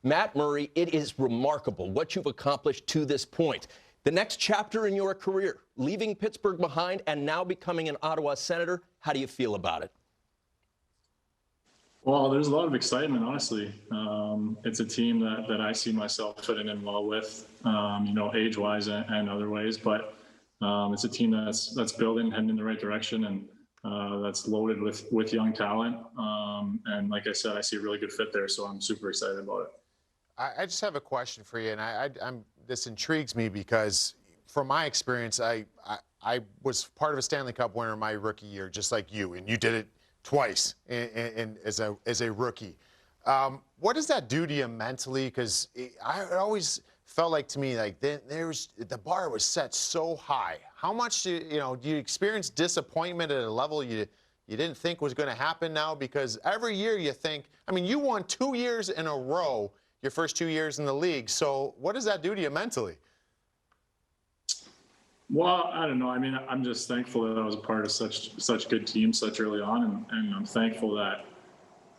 Matt Murray, it is remarkable what you've accomplished to this point. The next chapter in your career, leaving Pittsburgh behind and now becoming an Ottawa Senator, how do you feel about it? Well, there's a lot of excitement, honestly. It's a team that I see myself fitting in well with, age-wise and other ways. But it's a team that's building, heading in the right direction, and that's loaded with young talent. And like I said, I see a really good fit there, so I'm super excited about it. I just have a question for you, and this intrigues me because, from my experience, I was part of a Stanley Cup winner my rookie year, just like you, and you did it twice as a rookie. What does that do to you mentally? Because I always felt like, to me, like the bar was set so high. How much do you experience disappointment at a level you didn't think was going to happen now? Because every year you think, I mean, you won 2 years in a row your first 2 years in the league. So what does that do to you mentally? Well, I don't know. I mean, I'm just thankful that I was a part of such good teams such early on, and I'm thankful that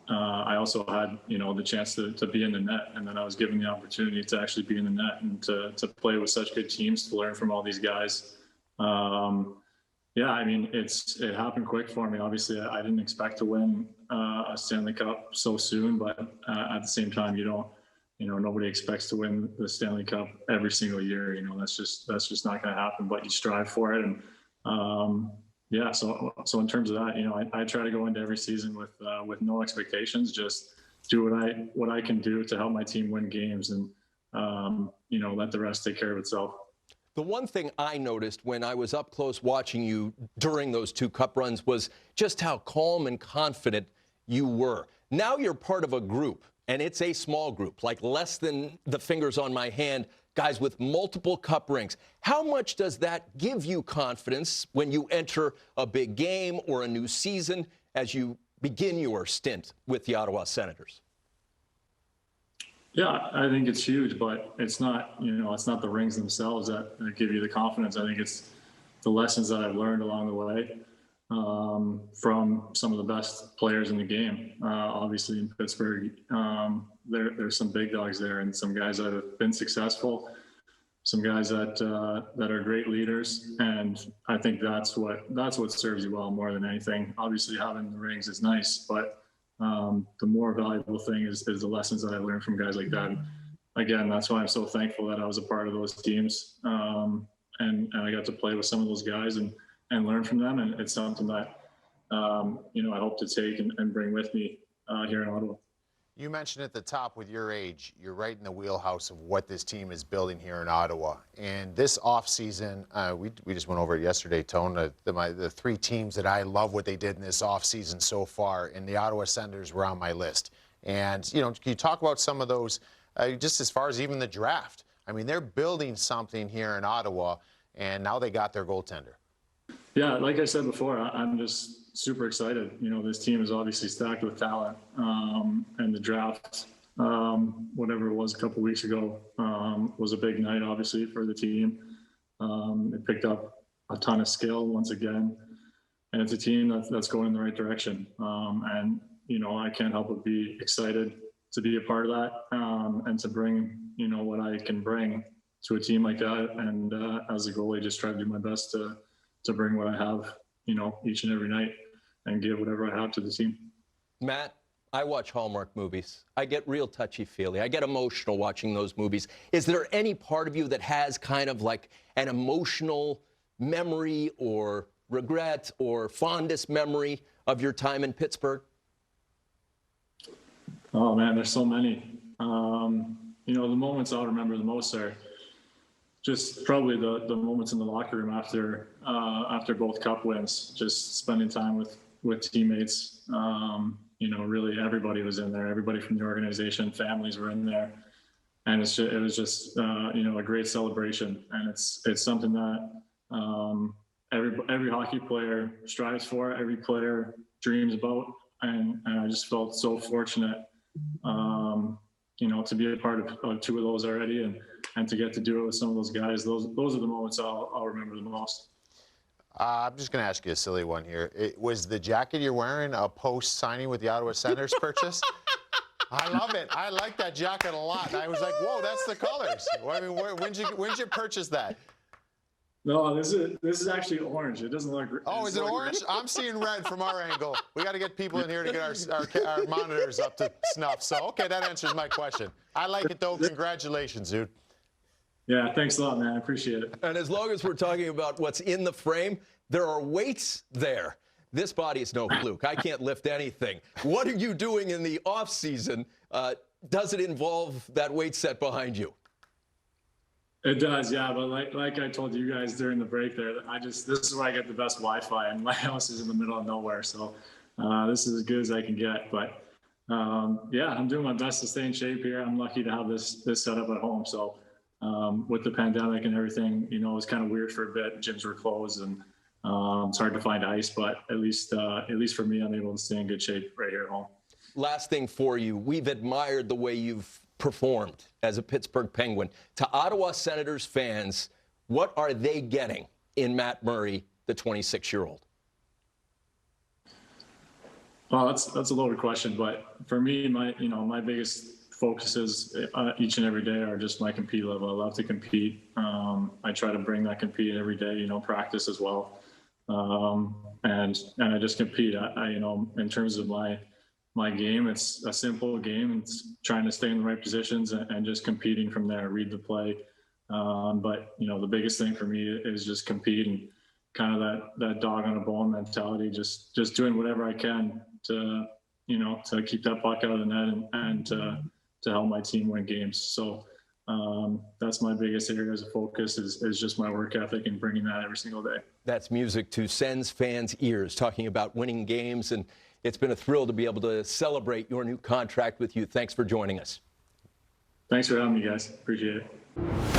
I also had the chance to be in the net, and then I was given the opportunity to actually be in the net and to play with such good teams, to learn from all these guys. Yeah, I mean, it happened quick for me. Obviously, I didn't expect to win a Stanley Cup so soon, but at the same time, nobody expects to win the Stanley Cup every single year. That's just not going to happen. But you strive for it, and yeah. So in terms of that, I try to go into every season with no expectations. Just do what I can do to help my team win games, and let the rest take care of itself. The one thing I noticed when I was up close watching you during those 2 cup runs was just how calm and confident you were. Now you're part of a group, and it's a small group, like less than the fingers on my hand, guys with multiple cup rings. How much does that give you confidence when you enter a big game or a new season as you begin your stint with the Ottawa Senators? Yeah, I think it's huge, but it's not, it's not the rings themselves that give you the confidence. I think it's the lessons that I've learned along the way from some of the best players in the game. Obviously in Pittsburgh, there's some big dogs there, and some guys that have been successful, some guys that are great leaders, and I think that's what serves you well more than anything. Obviously, having the rings is nice, but the more valuable thing is the lessons that I learned from guys like that. And again, that's why I'm so thankful that I was a part of those teams, and I got to play with some of those guys and learn from them. And it's something that I hope to take and bring with me here in Ottawa. You mentioned at the top, with your age, you're right in the wheelhouse of what this team is building here in Ottawa. And this offseason, we just went over it yesterday, Tone, the 3 teams that I love what they did in this offseason so far, and the Ottawa Senators were on my list. And, can you talk about some of those, just as far as even the draft? I mean, they're building something here in Ottawa, and now they got their goaltender. Yeah, like I said before, I'm just super excited. This team is obviously stacked with talent, and the draft, whatever it was a couple weeks ago, was a big night, obviously, for the team. It picked up a ton of skill once again, and it's a team that's going in the right direction. And I can't help but be excited to be a part of that, and to bring what I can bring to a team like that. And as a goalie, just try to do my best to bring what I have, each and every night, and give whatever I have to the team. Matt, I watch Hallmark movies. I get real touchy-feely. I get emotional watching those movies. Is there any part of you that has kind of like an emotional memory or regret or fondest memory of your time in Pittsburgh? Oh, man, there's so many. The moments I'll remember the most are just probably the moments in the locker room after both cup wins, just spending time with teammates. Really everybody was in there, everybody from the organization, families were in there. And it was just a great celebration. And it's something that every hockey player strives for, every player dreams about. And I just felt so fortunate, to be a part of 2 of those already, and to get to do it with some of those guys. Those are the moments I'll remember the most. I'm just going to ask you a silly one here. Was the jacket you're wearing a post-signing with the Ottawa Senators purchase? I love it. I like that jacket a lot. I was like, whoa, that's the colors. Well, I mean, when'd you purchase that? No, this is actually orange. It doesn't look. Oh, is it orange? I'm seeing red from our angle. We got to get people in here to get our monitors up to snuff. So, okay, that answers my question. I like it, though. Congratulations, dude. Yeah, thanks a lot, man. I appreciate it. And as long as we're talking about what's in the frame, there are weights there. This body is no fluke. I can't lift anything. What are you doing in the off season? Does it involve that weight set behind you? It does, yeah. But like I told you guys during the break there, this is where I get the best Wi-Fi, and my house is in the middle of nowhere, so this is as good as I can get. But yeah, I'm doing my best to stay in shape here. I'm lucky to have this set up at home. So with the pandemic and everything, you know, it was kind of weird for a bit. Gyms were closed, and it's hard to find ice. But at least for me, I'm able to stay in good shape right here at home. Last thing for you, we've admired the way you've performed as a Pittsburgh Penguin. To Ottawa Senators fans, what are they getting in Matt Murray, the 26-year-old? Well, that's a loaded question, but for me, my biggest focuses each and every day are just my compete level. I love to compete. I try to bring that compete every day. You know, practice as well, and I just compete. In terms of my game, it's a simple game. It's trying to stay in the right positions and just competing from there, read the play. But, you know, the biggest thing for me is just competing, kind of that dog on a bone mentality, just doing whatever I can to keep that puck out of the net and to help my team win games. So that's my biggest areas of focus is just my work ethic and bringing that every single day. That's music to Sens fans' ears, talking about winning games, and it's been a thrill to be able to celebrate your new contract with you. Thanks for joining us. Thanks for having me, guys. Appreciate it.